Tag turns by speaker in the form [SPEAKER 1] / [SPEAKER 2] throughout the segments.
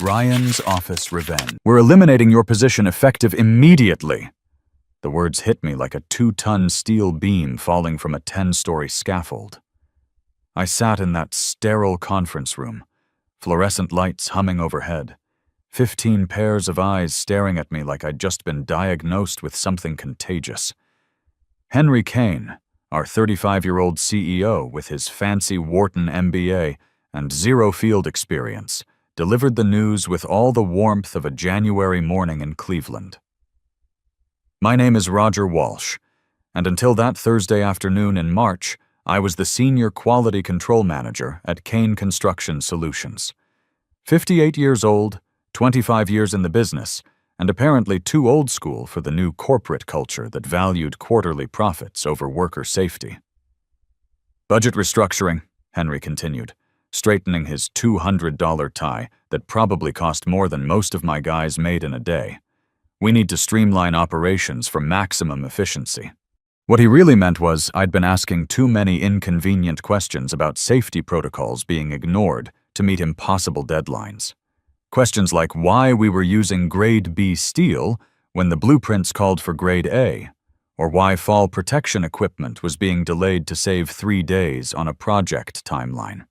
[SPEAKER 1] Ryan's office revenge. We're eliminating your position effective immediately. The words hit me like a 2-ton steel beam falling from a 10-story scaffold. I sat in that sterile conference room, fluorescent lights humming overhead, 15 pairs of eyes staring at me like I'd just been diagnosed with something contagious. Henry Kane, our 35-year-old CEO with his fancy Wharton MBA and zero field experience, delivered the news with all the warmth of a January morning in Cleveland. My name is Roger Walsh, and until that Thursday afternoon in March, I was the Senior Quality Control Manager at Kane Construction Solutions. 58 years old, 25 years in the business, and apparently too old school for the new corporate culture that valued quarterly profits over worker safety. Budget restructuring, Henry continued, straightening his $200 tie that probably cost more than most of my guys made in a day. We need to streamline operations for maximum efficiency. What he really meant was I'd been asking too many inconvenient questions about safety protocols being ignored to meet impossible deadlines. Questions like why we were using grade B steel when the blueprints called for grade A, or why fall protection equipment was being delayed to save 3 days on a project timeline.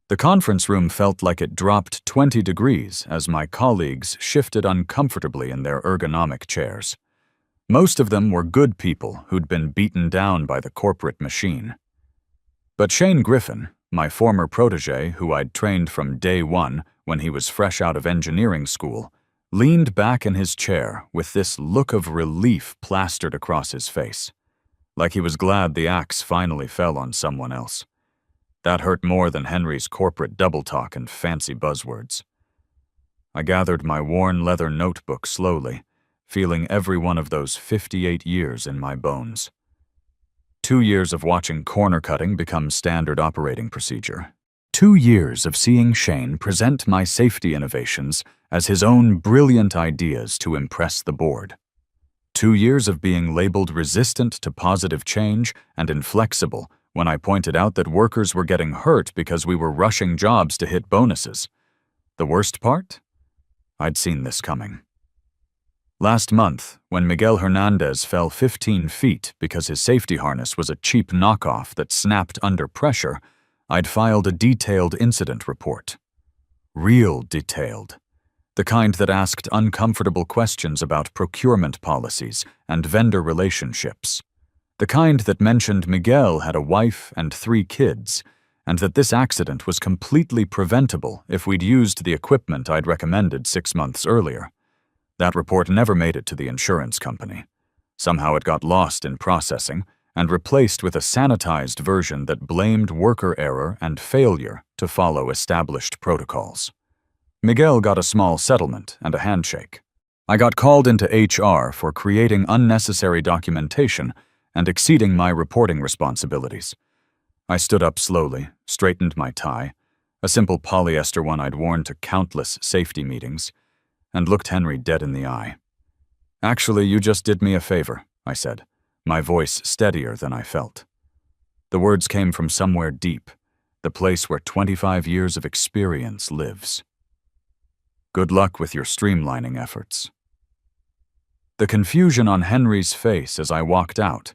[SPEAKER 1] The conference room felt like it dropped 20 degrees as my colleagues shifted uncomfortably in their ergonomic chairs. Most of them were good people who'd been beaten down by the corporate machine. But Shane Griffin, my former protege who I'd trained from day one when he was fresh out of engineering school, leaned back in his chair with this look of relief plastered across his face, like he was glad the axe finally fell on someone else. That hurt more than Henry's corporate double talk and fancy buzzwords. I gathered my worn leather notebook slowly, feeling every one of those 58 years in my bones. 2 years of watching corner cutting become standard operating procedure. 2 years of seeing Shane present my safety innovations as his own brilliant ideas to impress the board. 2 years of being labeled resistant to positive change and inflexible when I pointed out that workers were getting hurt because we were rushing jobs to hit bonuses. The worst part? I'd seen this coming. Last month, when Miguel Hernandez fell 15 feet because his safety harness was a cheap knockoff that snapped under pressure, I'd filed a detailed incident report. Real detailed. The kind that asked uncomfortable questions about procurement policies and vendor relationships. The kind that mentioned Miguel had a wife and 3 kids, and that this accident was completely preventable if we'd used the equipment I'd recommended 6 months earlier. That report never made it to the insurance company. Somehow it got lost in processing and replaced with a sanitized version that blamed worker error and failure to follow established protocols. Miguel got a small settlement and a handshake. I got called into HR for creating unnecessary documentation and exceeding my reporting responsibilities. I stood up slowly, straightened my tie, a simple polyester one I'd worn to countless safety meetings, and looked Henry dead in the eye. "Actually, you just did me a favor," I said, my voice steadier than I felt. The words came from somewhere deep, the place where 25 years of experience lives. Good luck with your streamlining efforts. The confusion on Henry's face as I walked out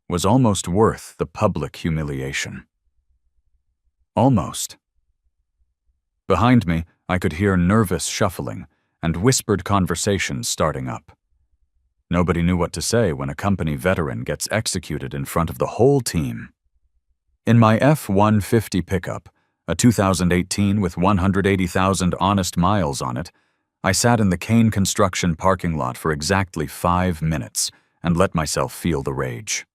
[SPEAKER 1] was almost worth the public humiliation. Almost. Behind me, I could hear nervous shuffling and whispered conversations starting up. Nobody knew what to say when a company veteran gets executed in front of the whole team. In my F-150 pickup, a 2018 with 180,000 honest miles on it, I sat in the Kane Construction parking lot for exactly 5 minutes and let myself feel the rage.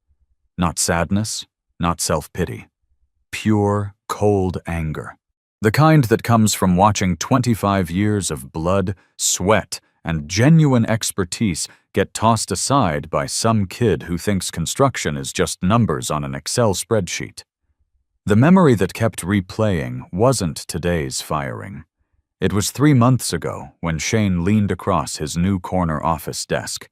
[SPEAKER 1] Not sadness, not self-pity. Pure, cold anger. The kind that comes from watching 25 years of blood, sweat, and genuine expertise get tossed aside by some kid who thinks construction is just numbers on an Excel spreadsheet. The memory that kept replaying wasn't today's firing. It was 3 months ago when Shane leaned across his new corner office desk,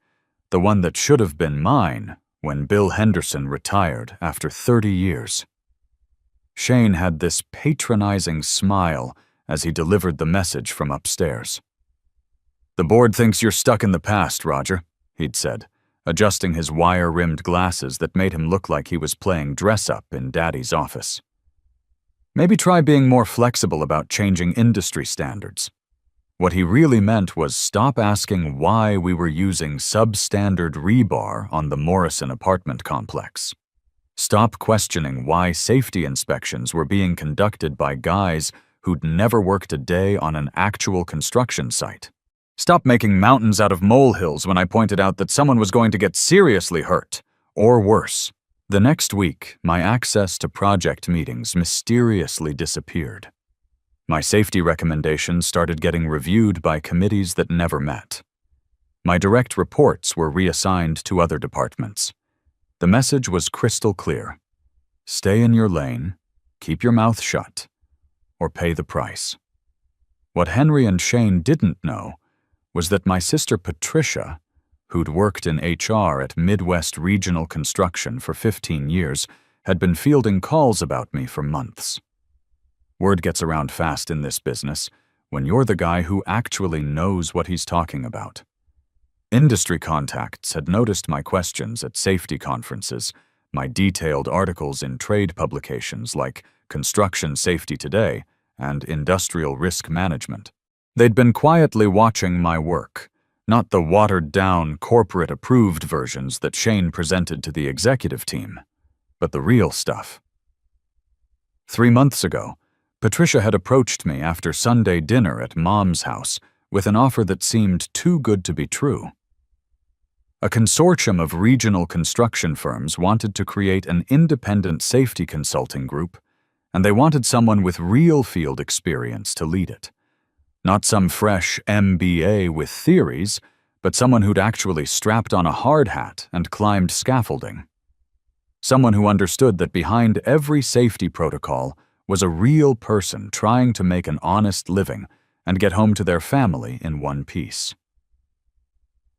[SPEAKER 1] the one that should have been mine when Bill Henderson retired after 30 years. Shane had this patronizing smile as he delivered the message from upstairs. "The board thinks you're stuck in the past, Roger," he'd said, adjusting his wire-rimmed glasses that made him look like he was playing dress-up in Daddy's office. "Maybe try being more flexible about changing industry standards." What he really meant was stop asking why we were using substandard rebar on the Morrison apartment complex. Stop questioning why safety inspections were being conducted by guys who'd never worked a day on an actual construction site. Stop making mountains out of molehills when I pointed out that someone was going to get seriously hurt, or worse. The next week, my access to project meetings mysteriously disappeared. My safety recommendations started getting reviewed by committees that never met. My direct reports were reassigned to other departments. The message was crystal clear: stay in your lane, keep your mouth shut, or pay the price. What Henry and Shane didn't know was that my sister Patricia, who'd worked in HR at Midwest Regional Construction for 15 years, had been fielding calls about me for months. Word gets around fast in this business when you're the guy who actually knows what he's talking about. Industry contacts had noticed my questions at safety conferences, my detailed articles in trade publications like Construction Safety Today and Industrial Risk Management. They'd been quietly watching my work, not the watered-down, corporate-approved versions that Shane presented to the executive team, but the real stuff. 3 months ago, Patricia had approached me after Sunday dinner at Mom's house with an offer that seemed too good to be true. A consortium of regional construction firms wanted to create an independent safety consulting group, and they wanted someone with real field experience to lead it. Not some fresh MBA with theories, but someone who'd actually strapped on a hard hat and climbed scaffolding. Someone who understood that behind every safety protocol was a real person trying to make an honest living and get home to their family in one piece.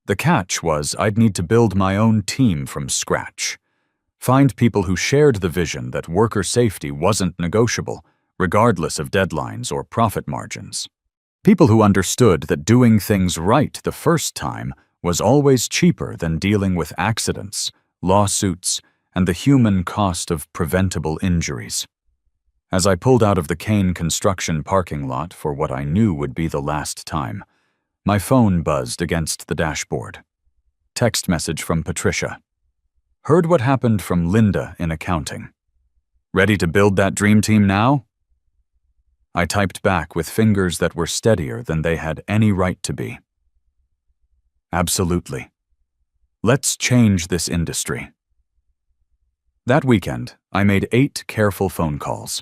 [SPEAKER 1] The catch was I'd need to build my own team from scratch. Find people who shared the vision that worker safety wasn't negotiable, regardless of deadlines or profit margins. People who understood that doing things right the first time was always cheaper than dealing with accidents, lawsuits, and the human cost of preventable injuries. As I pulled out of the Kane construction parking lot for what I knew would be the last time, my phone buzzed against the dashboard. Text message from Patricia. Heard what happened from Linda in accounting. Ready to build that dream team now? I typed back with fingers that were steadier than they had any right to be. Absolutely. Let's change this industry. That weekend, I made 8 careful phone calls,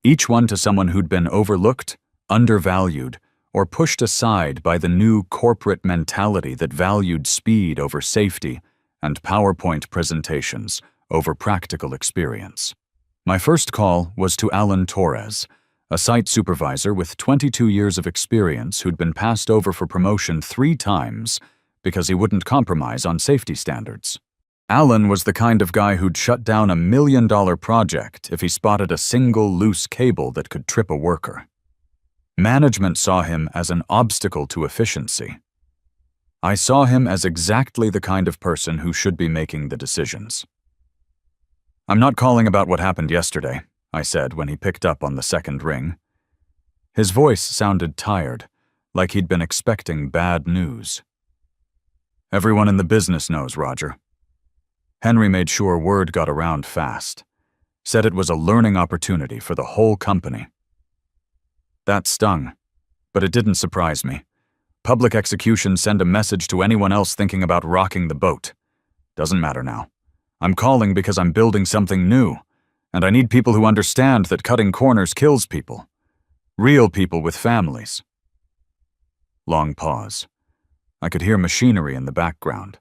[SPEAKER 1] each one to someone who'd been overlooked, undervalued, or pushed aside by the new corporate mentality that valued speed over safety and PowerPoint presentations over practical experience. My first call was to Alan Torres, a site supervisor with 22 years of experience who'd been passed over for promotion 3 times because he wouldn't compromise on safety standards. Alan was the kind of guy who'd shut down $1 million project if he spotted a single loose cable that could trip a worker. Management saw him as an obstacle to efficiency. I saw him as exactly the kind of person who should be making the decisions. "I'm not calling about what happened yesterday," I said when he picked up on the second ring. His voice sounded tired, like he'd been expecting bad news. "Everyone in the business knows, Roger." Henry made sure word got around fast. Said it was a learning opportunity for the whole company. That stung, but it didn't surprise me. Public executions send a message to anyone else thinking about rocking the boat. Doesn't matter now. I'm calling because I'm building something new, and I need people who understand that cutting corners kills people. Real people with families. Long pause. I could hear machinery in the background.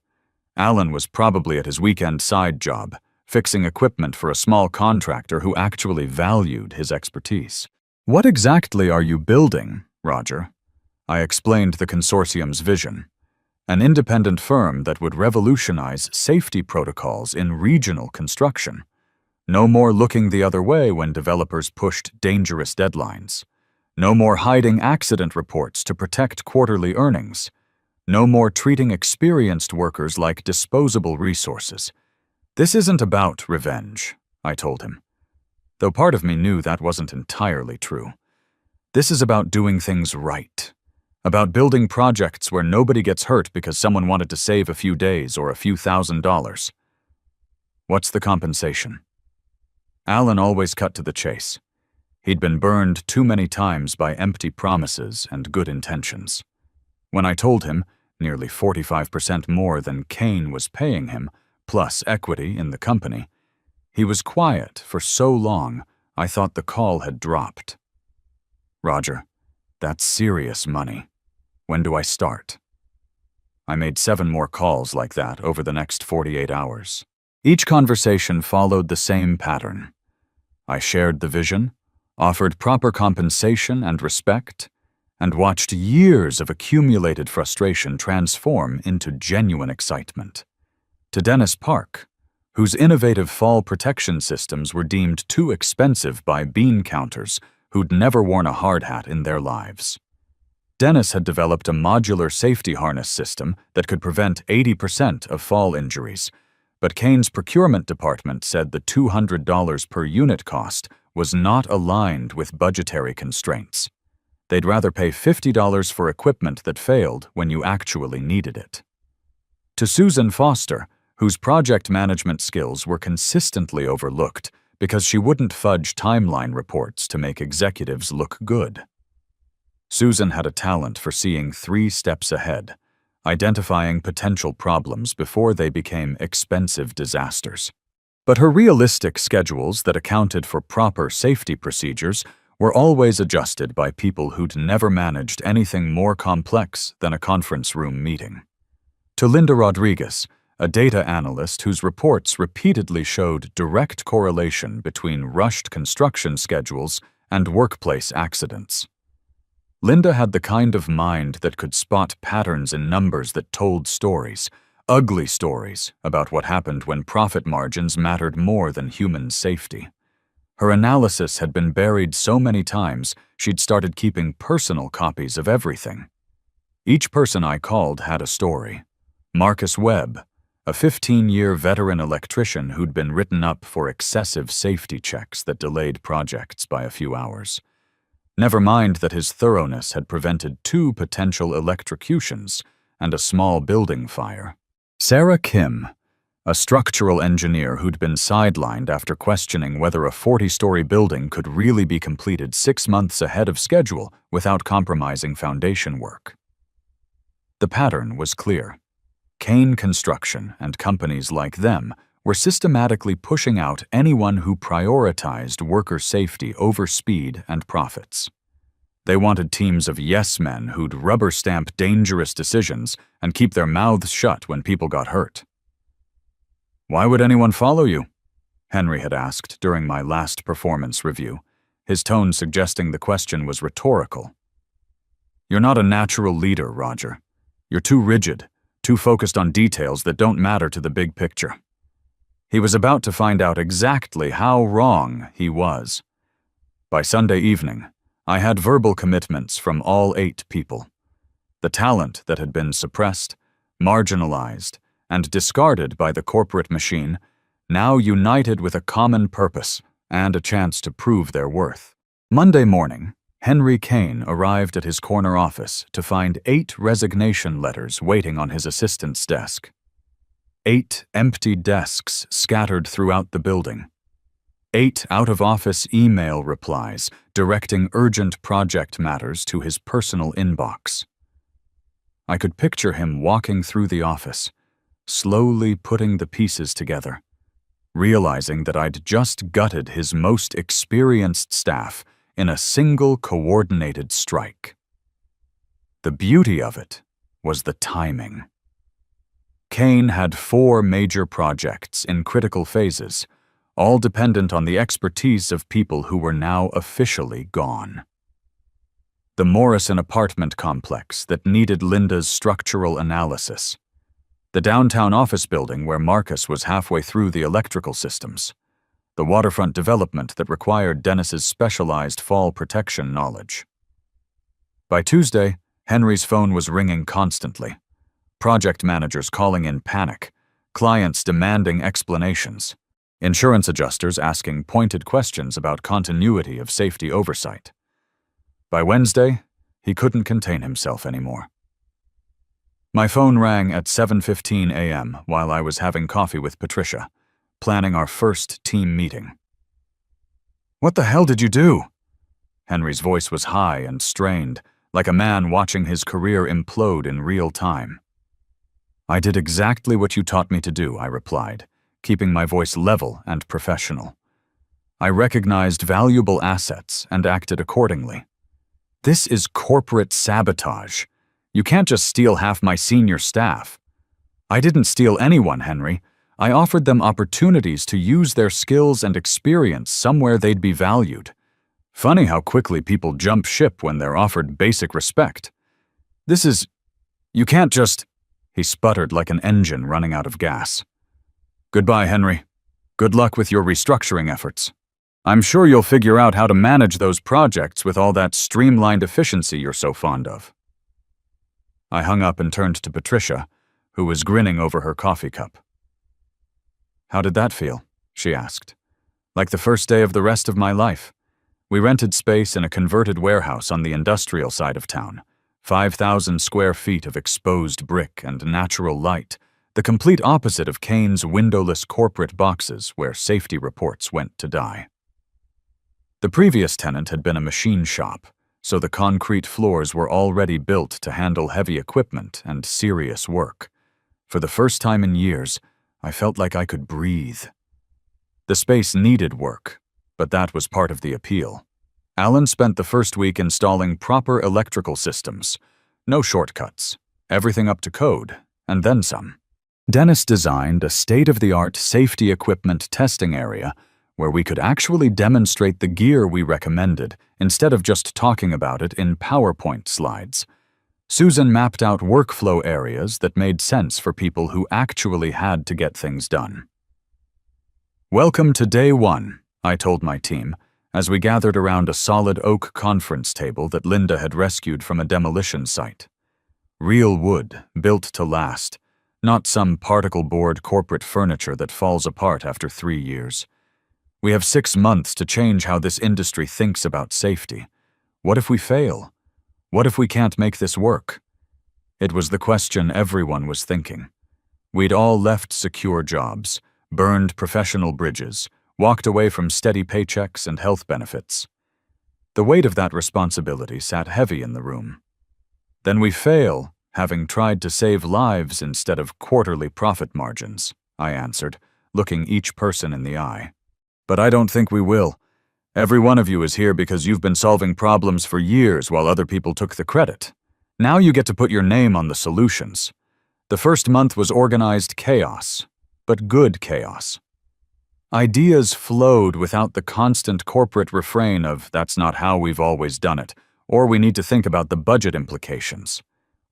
[SPEAKER 1] Alan was probably at his weekend side job, fixing equipment for a small contractor who actually valued his expertise. "What exactly are you building, Roger?" I explained the consortium's vision. An independent firm that would revolutionize safety protocols in regional construction. No more looking the other way when developers pushed dangerous deadlines. No more hiding accident reports to protect quarterly earnings. No more treating experienced workers like disposable resources. This isn't about revenge, I told him, though part of me knew that wasn't entirely true. This is about doing things right, about building projects where nobody gets hurt because someone wanted to save a few days or a few $1,000s. What's the compensation? Alan always cut to the chase. He'd been burned too many times by empty promises and good intentions. When I told him, nearly 45% more than Kane was paying him, plus equity in the company, he was quiet for so long I thought the call had dropped. Roger, that's serious money. When do I start? I made 7 more calls like that over the next 48 hours. Each conversation followed the same pattern. I shared the vision, offered proper compensation and respect, and watched years of accumulated frustration transform into genuine excitement. To Dennis Park, whose innovative fall protection systems were deemed too expensive by bean counters who'd never worn a hard hat in their lives. Dennis had developed a modular safety harness system that could prevent 80% of fall injuries, but Kane's procurement department said the $200 per unit cost was not aligned with budgetary constraints. They'd rather pay $50 for equipment that failed when you actually needed it. To Susan Foster, whose project management skills were consistently overlooked because she wouldn't fudge timeline reports to make executives look good. Susan had a talent for seeing 3 steps ahead, identifying potential problems before they became expensive disasters. But her realistic schedules that accounted for proper safety procedures were always adjusted by people who'd never managed anything more complex than a conference room meeting. To Linda Rodriguez, a data analyst whose reports repeatedly showed direct correlation between rushed construction schedules and workplace accidents. Linda had the kind of mind that could spot patterns in numbers that told stories, ugly stories, about what happened when profit margins mattered more than human safety. Her analysis had been buried so many times she'd started keeping personal copies of everything. Each person I called had a story. Marcus Webb, a 15-year veteran electrician who'd been written up for excessive safety checks that delayed projects by a few hours. Never mind that his thoroughness had prevented 2 potential electrocutions and a small building fire. Sarah Kim, a structural engineer who'd been sidelined after questioning whether a 40-story building could really be completed 6 months ahead of schedule without compromising foundation work. The pattern was clear. Kane Construction and companies like them were systematically pushing out anyone who prioritized worker safety over speed and profits. They wanted teams of yes-men who'd rubber-stamp dangerous decisions and keep their mouths shut when people got hurt. "Why would anyone follow you?" Henry had asked during my last performance review, his tone suggesting the question was rhetorical. "You're not a natural leader, Roger. You're too rigid, too focused on details that don't matter to the big picture." He was about to find out exactly how wrong he was. By Sunday evening, I had verbal commitments from all 8 people. The talent that had been suppressed, marginalized, and discarded by the corporate machine, now united with a common purpose and a chance to prove their worth. Monday morning, Henry Kane arrived at his corner office to find 8 resignation letters waiting on his assistant's desk. 8 empty desks scattered throughout the building. 8 out-of-office email replies directing urgent project matters to his personal inbox. I could picture him walking through the office, slowly putting the pieces together, realizing that I'd just gutted his most experienced staff in a single coordinated strike. The beauty of it was the timing. Kane had 4 major projects in critical phases, all dependent on the expertise of people who were now officially gone. The Morrison apartment complex that needed Linda's structural analysis. The downtown office building where Marcus was halfway through the electrical systems. The waterfront development that required Dennis's specialized fall protection knowledge. By Tuesday, Henry's phone was ringing constantly. Project managers calling in panic, clients demanding explanations, insurance adjusters asking pointed questions about continuity of safety oversight. By Wednesday, he couldn't contain himself anymore. My phone rang at 7:15 a.m. while I was having coffee with Patricia, planning our first team meeting. "What the hell did you do?" Henry's voice was high and strained, like a man watching his career implode in real time. "I did exactly what you taught me to do," I replied, keeping my voice level and professional. "I recognized valuable assets and acted accordingly. This is corporate sabotage. You can't just steal half my senior staff." "I didn't steal anyone, Henry. I offered them opportunities to use their skills and experience somewhere they'd be valued. Funny how quickly people jump ship when they're offered basic respect. You can't just—" He sputtered like an engine running out of gas. "Goodbye, Henry. Good luck with your restructuring efforts. I'm sure you'll figure out how to manage those projects with all that streamlined efficiency you're so fond of." I hung up and turned to Patricia, who was grinning over her coffee cup. "How did that feel?" she asked. "Like the first day of the rest of my life. We rented space in a converted warehouse on the industrial side of town, 5,000 square feet of exposed brick and natural light, the complete opposite of Kane's windowless corporate boxes where safety reports went to die. The previous tenant had been a machine shop, so the concrete floors were already built to handle heavy equipment and serious work. For the first time in years, I felt like I could breathe. The space needed work, but that was part of the appeal. Alan spent the first week installing proper electrical systems. No shortcuts, everything up to code, and then some. Dennis designed a state-of-the-art safety equipment testing area where we could actually demonstrate the gear we recommended instead of just talking about it in PowerPoint slides. Susan mapped out workflow areas that made sense for people who actually had to get things done. "Welcome to day one," I told my team, as we gathered around a solid oak conference table that Linda had rescued from a demolition site. Real wood, built to last, not some particle board corporate furniture that falls apart after 3 years. We have 6 months to change how this industry thinks about safety. What if we fail? What if we can't make this work? It was the question everyone was thinking. We'd all left secure jobs, burned professional bridges, walked away from steady paychecks and health benefits. The weight of that responsibility sat heavy in the room. Then we fail, having tried to save lives instead of quarterly profit margins, I answered, looking each person in the eye. But I don't think we will. Every one of you is here because you've been solving problems for years while other people took the credit. Now you get to put your name on the solutions. The first month was organized chaos, but good chaos. Ideas flowed without the constant corporate refrain of "that's not how we've always done it," or "we need to think about the budget implications."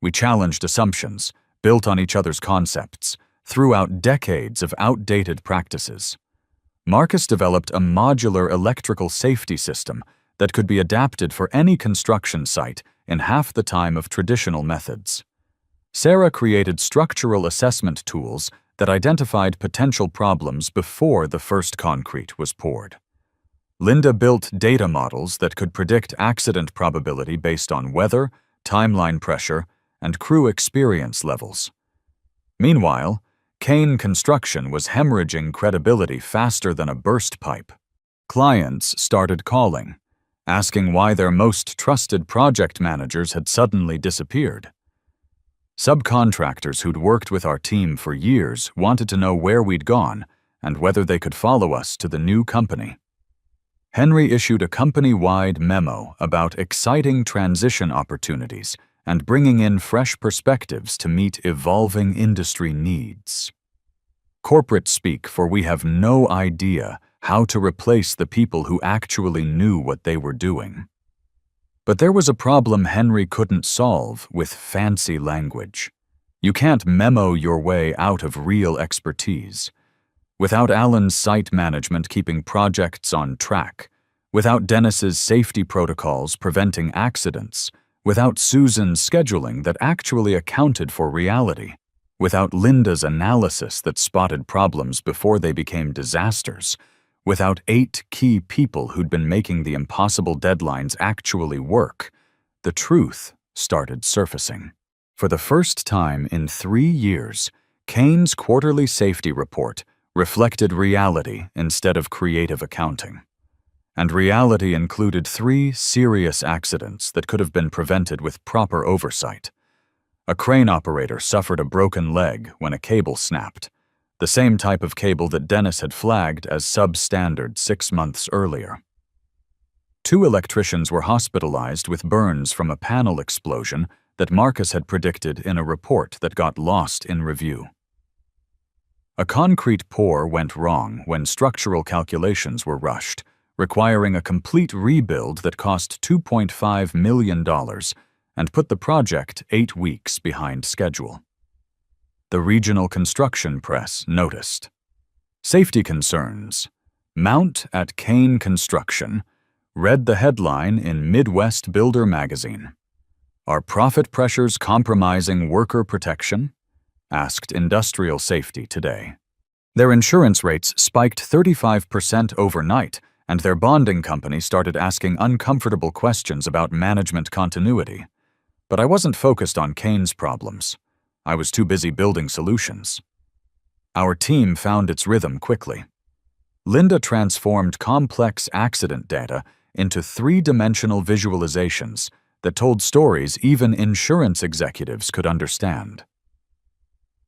[SPEAKER 1] We challenged assumptions, built on each other's concepts, threw out decades of outdated practices. Marcus developed a modular electrical safety system that could be adapted for any construction site in half the time of traditional methods. Sarah created structural assessment tools that identified potential problems before the first concrete was poured. Linda built data models that could predict accident probability based on weather, timeline pressure, and crew experience levels. Meanwhile, Kane Construction was hemorrhaging credibility faster than a burst pipe. Clients started calling, asking why their most trusted project managers had suddenly disappeared. Subcontractors who'd worked with our team for years wanted to know where we'd gone and whether they could follow us to the new company. Henry issued a company-wide memo about exciting transition opportunities and bringing in fresh perspectives to meet evolving industry needs. Corporate speak, for we have no idea how to replace the people who actually knew what they were doing. But there was a problem Henry couldn't solve with fancy language. You can't memo your way out of real expertise. Without Alan's site management keeping projects on track, without Dennis's safety protocols preventing accidents, without Susan's scheduling that actually accounted for reality, without Linda's analysis that spotted problems before they became disasters, without 8 key people who'd been making the impossible deadlines actually work, the truth started surfacing. For the first time in 3 years, Kane's quarterly safety report reflected reality instead of creative accounting. And reality included 3 serious accidents that could have been prevented with proper oversight. A crane operator suffered a broken leg when a cable snapped, the same type of cable that Dennis had flagged as substandard 6 months earlier. 2 electricians were hospitalized with burns from a panel explosion that Marcus had predicted in a report that got lost in review. A concrete pour went wrong when structural calculations were rushed, requiring a complete rebuild that cost $2.5 million and put the project 8 weeks behind schedule. The regional construction press noticed. Safety concerns. Mount at Kane Construction, read the headline in Midwest Builder magazine. Are profit pressures compromising worker protection? Asked Industrial Safety Today. Their insurance rates spiked 35% overnight, and their bonding company started asking uncomfortable questions about management continuity. But I wasn't focused on Kane's problems. I was too busy building solutions. Our team found its rhythm quickly. Linda transformed complex accident data into 3-dimensional visualizations that told stories even insurance executives could understand.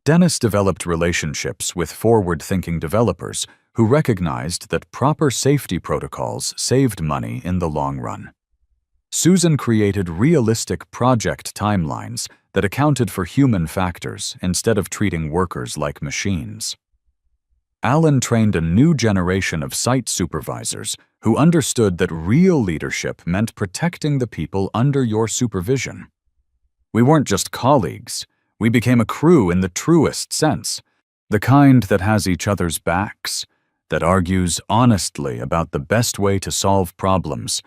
[SPEAKER 1] Dennis developed relationships with forward-thinking developers who recognized that proper safety protocols saved money in the long run. Susan created realistic project timelines that accounted for human factors instead of treating workers like machines. Alan trained a new generation of site supervisors who understood that real leadership meant protecting the people under your supervision. We weren't just colleagues, we became a crew in the truest sense, the kind that has each other's backs, that argues honestly about the best way to solve problems,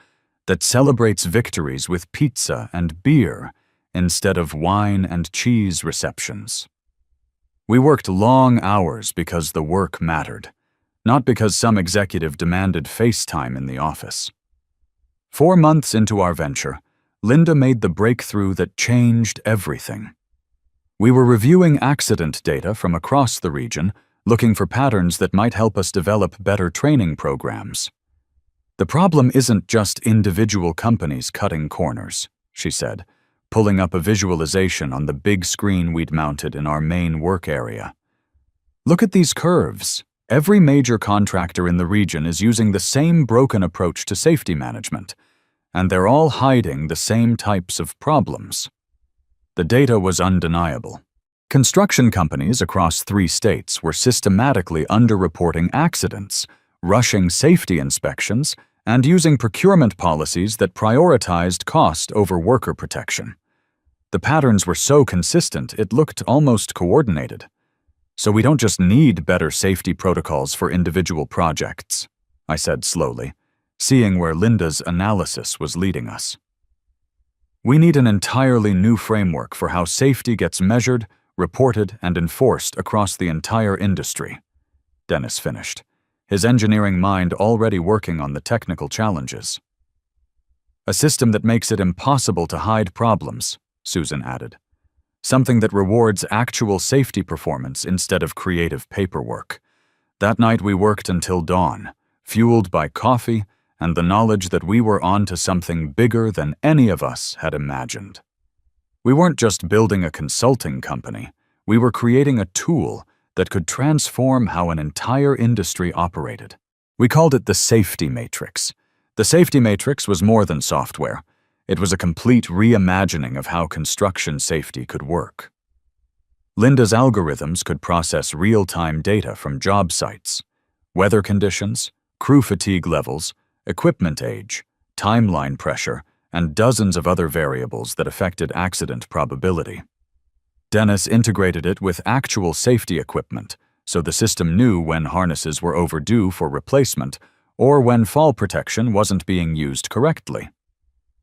[SPEAKER 1] that celebrates victories with pizza and beer instead of wine and cheese receptions. We worked long hours because the work mattered, not because some executive demanded FaceTime in the office. 4 months into our venture, Linda made the breakthrough that changed everything. We were reviewing accident data from across the region, looking for patterns that might help us develop better training programs. The problem isn't just individual companies cutting corners, she said, pulling up a visualization on the big screen we'd mounted in our main work area. Look at these curves. Every major contractor in the region is using the same broken approach to safety management, and they're all hiding the same types of problems. The data was undeniable. Construction companies across 3 states were systematically underreporting accidents, rushing safety inspections, and using procurement policies that prioritized cost over worker protection. The patterns were so consistent it looked almost coordinated. So we don't just need better safety protocols for individual projects, I said slowly, seeing where Linda's analysis was leading us. We need an entirely new framework for how safety gets measured, reported, and enforced across the entire industry, Dennis finished, his engineering mind already working on the technical challenges. A system that makes it impossible to hide problems, Susan added. Something that rewards actual safety performance instead of creative paperwork. That night we worked until dawn, fueled by coffee and the knowledge that we were on to something bigger than any of us had imagined. We weren't just building a consulting company, we were creating a tool that could transform how an entire industry operated. We called it the Safety Matrix. The Safety Matrix was more than software. It was a complete reimagining of how construction safety could work. Linda's algorithms could process real-time data from job sites, weather conditions, crew fatigue levels, equipment age, timeline pressure, and dozens of other variables that affected accident probability. Dennis integrated it with actual safety equipment, so the system knew when harnesses were overdue for replacement or when fall protection wasn't being used correctly.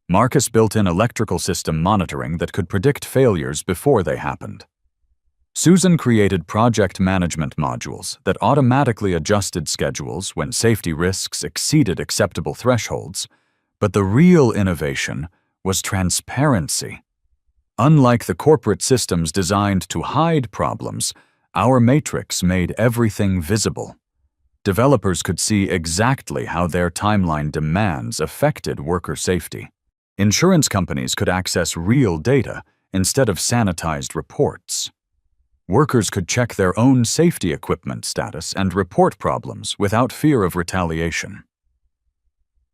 [SPEAKER 1] Marcus built in electrical system monitoring that could predict failures before they happened. Susan created project management modules that automatically adjusted schedules when safety risks exceeded acceptable thresholds, but the real innovation was transparency. Unlike the corporate systems designed to hide problems, our matrix made everything visible. Developers could see exactly how their timeline demands affected worker safety. Insurance companies could access real data instead of sanitized reports. Workers could check their own safety equipment status and report problems without fear of retaliation.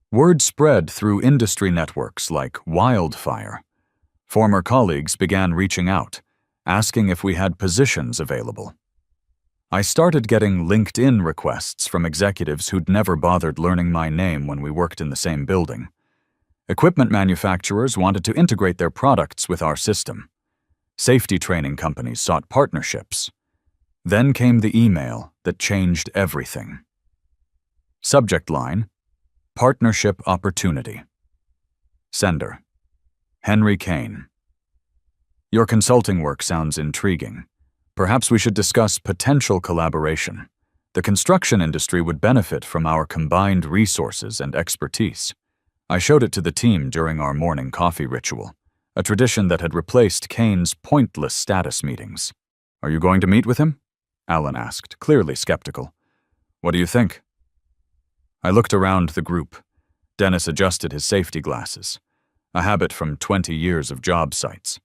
[SPEAKER 1] Word spread through industry networks like wildfire. Former colleagues began reaching out, asking if we had positions available. I started getting LinkedIn requests from executives who'd never bothered learning my name when we worked in the same building. Equipment manufacturers wanted to integrate their products with our system. Safety training companies sought partnerships. Then came the email that changed everything. Subject line: Partnership Opportunity. Sender: Henry Kane. Your consulting work sounds intriguing. Perhaps we should discuss potential collaboration. The construction industry would benefit from our combined resources and expertise. I showed it to the team during our morning coffee ritual, a tradition that had replaced Kane's pointless status meetings. Are you going to meet with him? Alan asked, clearly skeptical. What do you think? I looked around the group. Dennis adjusted his safety glasses, a habit from 20 years of job sites.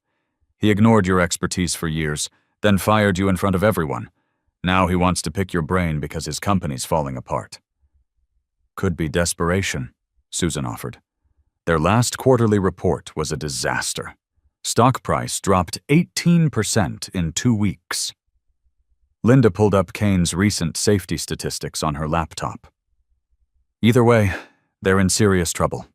[SPEAKER 1] He ignored your expertise for years, then fired you in front of everyone. Now he wants to pick your brain because his company's falling apart. Could be desperation, Susan offered. Their last quarterly report was a disaster. Stock price dropped 18% in 2 weeks. Linda pulled up Kane's recent safety statistics on her laptop. Either way, they're in serious trouble.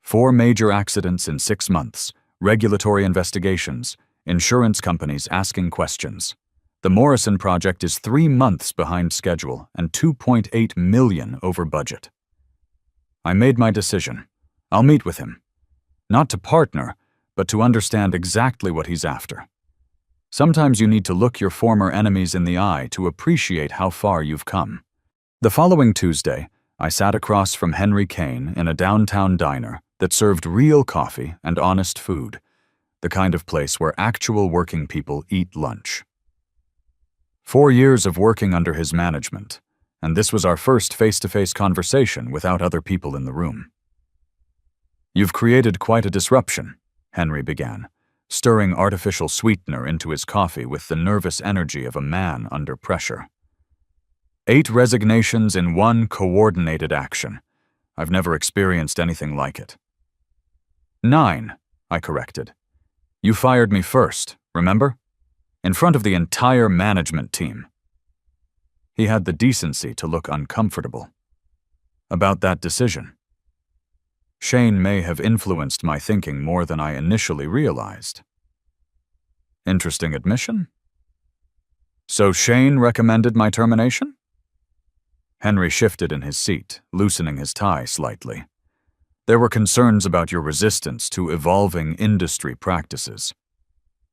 [SPEAKER 1] 4 major accidents in 6 months, regulatory investigations, insurance companies asking questions. The Morrison project is 3 months behind schedule and $2.8 million over budget. I made my decision. I'll meet with him. Not to partner, but to understand exactly what he's after. Sometimes you need to look your former enemies in the eye to appreciate how far you've come. The following Tuesday, I sat across from Henry Kane in a downtown diner that served real coffee and honest food, the kind of place where actual working people eat lunch. 4 years of working under his management, and this was our first face-to-face conversation without other people in the room. You've created quite a disruption, Henry began, stirring artificial sweetener into his coffee with the nervous energy of a man under pressure. 8 resignations in 1 coordinated action. I've never experienced anything like it. 9, I corrected. You fired me first, remember? In front of the entire management team. He had the decency to look uncomfortable. About that decision. Shane may have influenced my thinking more than I initially realized. Interesting admission? So Shane recommended my termination? Henry shifted in his seat, loosening his tie slightly. There were concerns about your resistance to evolving industry practices.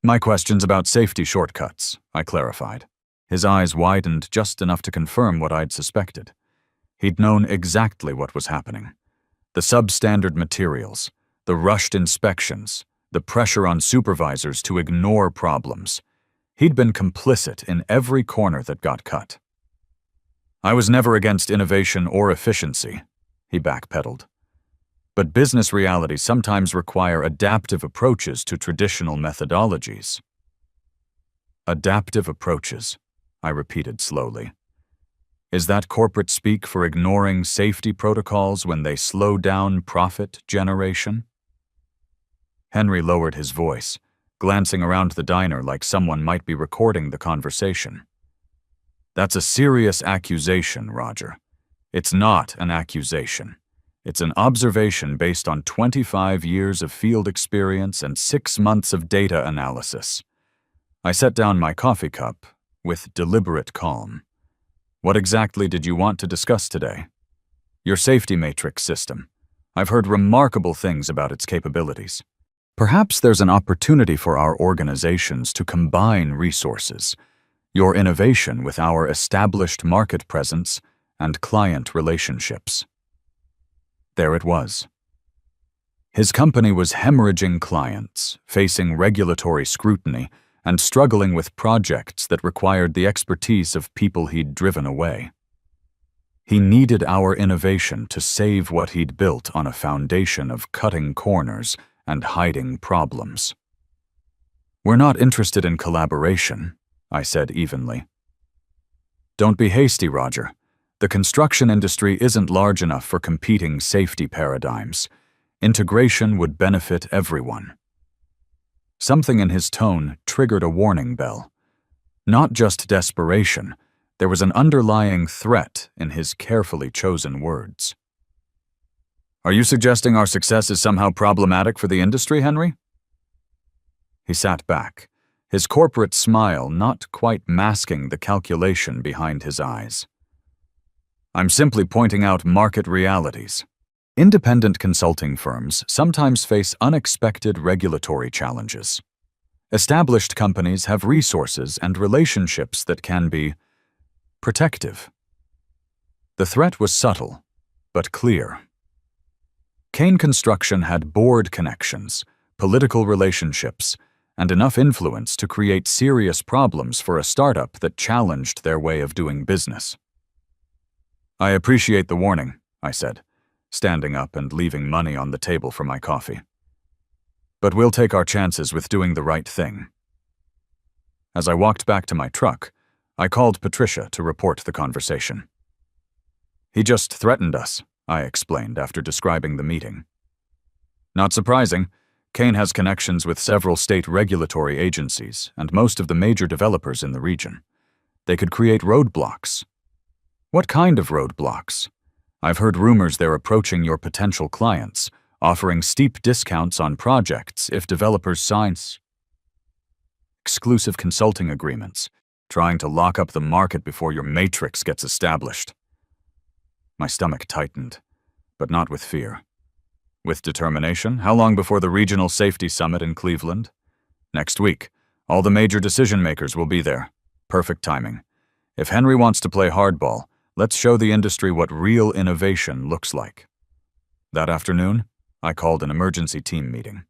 [SPEAKER 1] My questions about safety shortcuts, I clarified. His eyes widened just enough to confirm what I'd suspected. He'd known exactly what was happening. The substandard materials, the rushed inspections, the pressure on supervisors to ignore problems. He'd been complicit in every corner that got cut. I was never against innovation or efficiency, he backpedaled. But business realities sometimes require adaptive approaches to traditional methodologies. Adaptive approaches, I repeated slowly. Is that corporate speak for ignoring safety protocols when they slow down profit generation? Henry lowered his voice, glancing around the diner like someone might be recording the conversation. That's a serious accusation, Roger. It's not an accusation. It's an observation based on 25 years of field experience and 6 months of data analysis. I set down my coffee cup with deliberate calm. What exactly did you want to discuss today? Your safety matrix system. I've heard remarkable things about its capabilities. Perhaps there's an opportunity for our organizations to combine resources, your innovation with our established market presence and client relationships. There it was. His company was hemorrhaging clients, facing regulatory scrutiny, and struggling with projects that required the expertise of people he'd driven away. He needed our innovation to save what he'd built on a foundation of cutting corners and hiding problems. "We're not interested in collaboration," I said evenly. "Don't be hasty, Roger. The construction industry isn't large enough for competing safety paradigms. Integration would benefit everyone." Something in his tone triggered a warning bell. Not just desperation, there was an underlying threat in his carefully chosen words. "Are you suggesting our success is somehow problematic for the industry, Henry?" He sat back, his corporate smile not quite masking the calculation behind his eyes. "I'm simply pointing out market realities. Independent consulting firms sometimes face unexpected regulatory challenges. Established companies have resources and relationships that can be protective." The threat was subtle, but clear. Kane Construction had board connections, political relationships, and enough influence to create serious problems for a startup that challenged their way of doing business. "I appreciate the warning," I said, standing up and leaving money on the table for my coffee. "But we'll take our chances with doing the right thing." As I walked back to my truck, I called Patricia to report the conversation. "He just threatened us," I explained after describing the meeting. "Not surprising. Kane has connections with several state regulatory agencies and most of the major developers in the region. They could create roadblocks." "What kind of roadblocks?" "I've heard rumors they're approaching your potential clients, offering steep discounts on projects if developers sign exclusive consulting agreements, trying to lock up the market before your matrix gets established." My stomach tightened, but not with fear. With determination. "How long before the Regional Safety Summit in Cleveland?" "Next week. All the major decision-makers will be there. Perfect timing. If Henry wants to play hardball, let's show the industry what real innovation looks like." That afternoon, I called an emergency team meeting.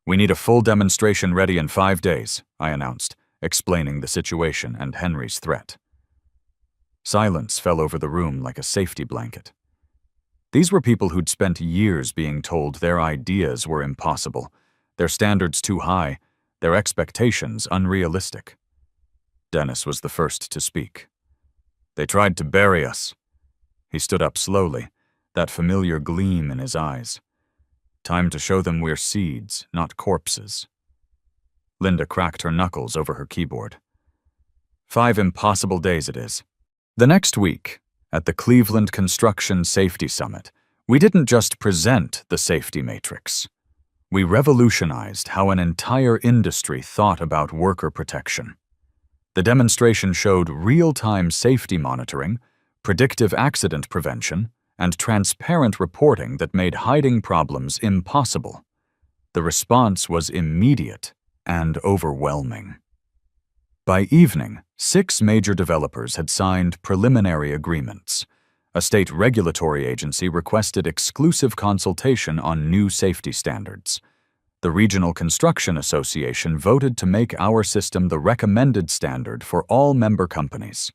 [SPEAKER 1] "We need a full demonstration ready in 5 days, I announced, explaining the situation and Henry's threat. Silence fell over the room like a safety blanket. These were people who'd spent years being told their ideas were impossible, their standards too high, their expectations unrealistic. Dennis was the first to speak. "They tried to bury us." He stood up slowly, that familiar gleam in his eyes. "Time to show them we're seeds, not corpses." Linda cracked her knuckles over her keyboard. 5 impossible days it is. The next week, at the Cleveland Construction Safety Summit, we didn't just present the safety matrix. We revolutionized how an entire industry thought about worker protection. The demonstration showed real-time safety monitoring, predictive accident prevention, and transparent reporting that made hiding problems impossible. The response was immediate and overwhelming. By evening, 6 major developers had signed preliminary agreements. A state regulatory agency requested exclusive consultation on new safety standards. The Regional Construction Association voted to make our system the recommended standard for all member companies.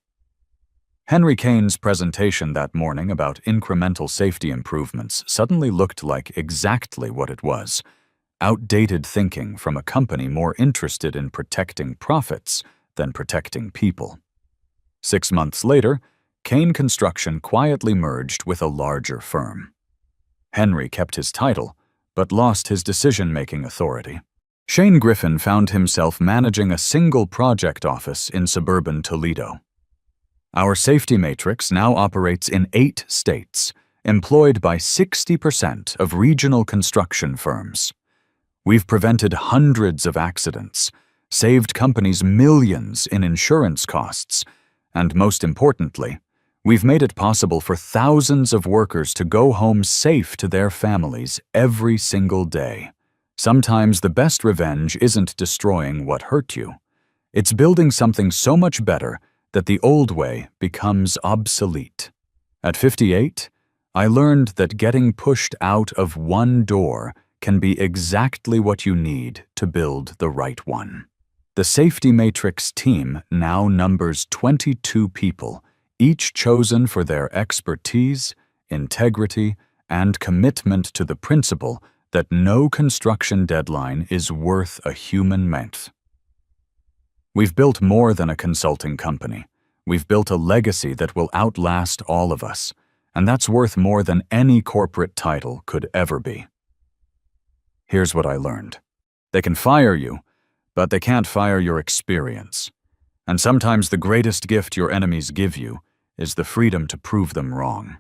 [SPEAKER 1] Henry Kane's presentation that morning about incremental safety improvements suddenly looked like exactly what it was: outdated thinking from a company more interested in protecting profits than protecting people. 6 months later, Kane Construction quietly merged with a larger firm. Henry kept his title, but lost his decision-making authority. Shane Griffin found himself managing a single project office in suburban Toledo. Our safety matrix now operates in 8 states, employed by 60% of regional construction firms. We've prevented hundreds of accidents, saved companies millions in insurance costs, and most importantly, We've made it possible for thousands of workers to go home safe to their families every single day. Sometimes the best revenge isn't destroying what hurt you. It's building something so much better that the old way becomes obsolete. At 58, I learned that getting pushed out of one door can be exactly what you need to build the right one. The Safety Matrix team now numbers 22 people, each chosen for their expertise, integrity, and commitment to the principle that no construction deadline is worth a human month. We've built more than a consulting company. We've built a legacy that will outlast all of us, and that's worth more than any corporate title could ever be. Here's what I learned. They can fire you, but they can't fire your experience. And sometimes the greatest gift your enemies give you is the freedom to prove them wrong.